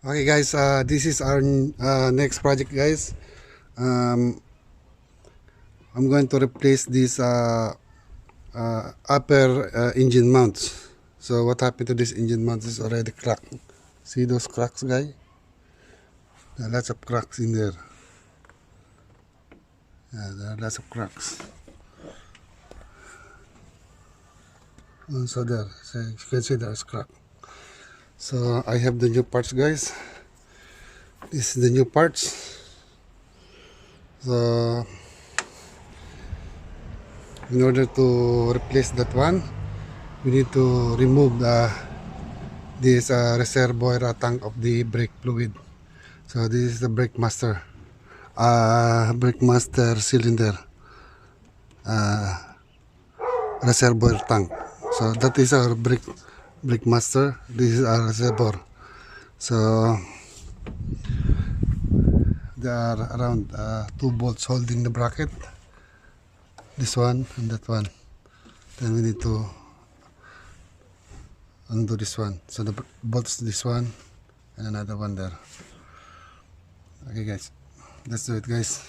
Okay guys, this is our next project guys. um, I'm going to replace this upper engine mounts. So what happened to this engine mounts is already cracked. See those cracks guys? There are lots of cracks in there. Yeah, there are lots of cracks. Also there, so you can see there's crack. So I have the new parts guys. This is the new parts. So in order to replace that one, we need to remove this reservoir tank of the brake fluid. So this is the brake master cylinder reservoir tank. So that is our brake master. This is our reservoir. So there are around two bolts holding the bracket. This one and that one. Then we need to undo this one. So the bolts this one and another one there. Okay guys, let's do it guys.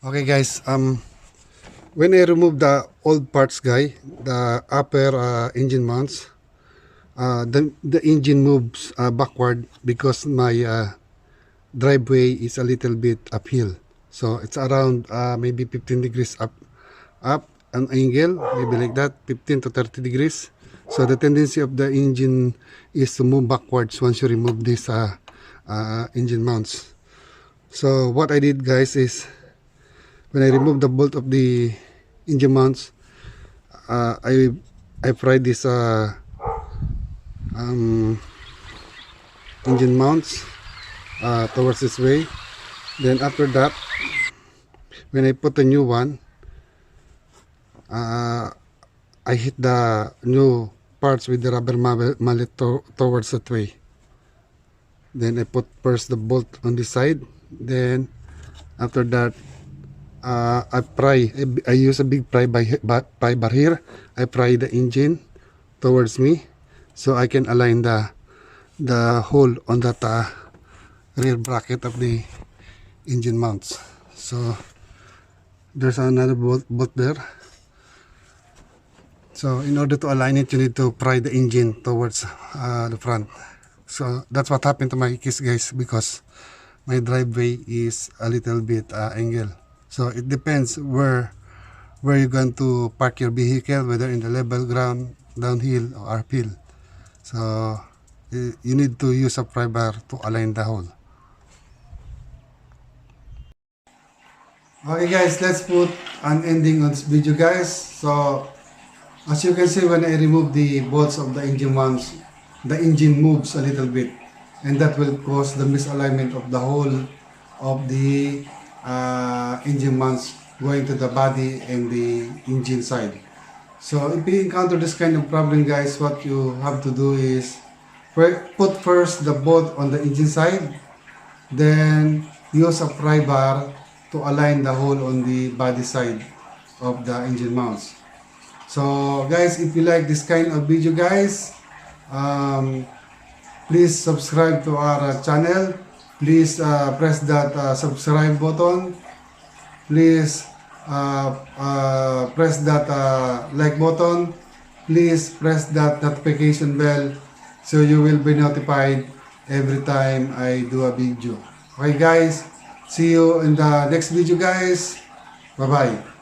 Okay guys, when I remove the old parts the upper engine mounts, the engine moves backward because my driveway is a little bit uphill. So it's around maybe 15 degrees up an angle, maybe like that, 15 to 30 degrees. So the tendency of the engine is to move backwards once you remove these engine mounts. So what I did guys is, when I remove the bolt of the engine mounts, uh, I I fried this um, engine mounts towards this way. Then after that, when I put the new one, uh, I hit the new parts with the rubber mallet towards that way. Then I put first the bolt on this side. Then after that, I use a big pry bar here. I pry the engine towards me, so I can align the hole on that rear bracket of the engine mounts. So there's another bolt there. So in order to align it, you need to pry the engine towards the front. So that's what happened to my case guys, because my driveway is a little bit angle. So it depends where you're going to park your vehicle, whether in the level ground, downhill, or uphill. So you need to use a pry bar to align the hole. Okay guys, let's put an ending on this video guys. So as you can see, when I remove the bolts of the engine mounts, the engine moves a little bit, and that will cause the misalignment of the whole of the engine mounts going to the body and the engine side. So if you encounter this kind of problem guys, what you have to do is put first the bolt on the engine side, then use a pry bar to align the hole on the body side of the engine mounts. So guys, if you like this kind of video guys, please subscribe to our channel. Please press that subscribe button. Please press that like button. Please press that notification bell so you will be notified every time I do a video. Okay guys, see you in the next video guys. Bye bye.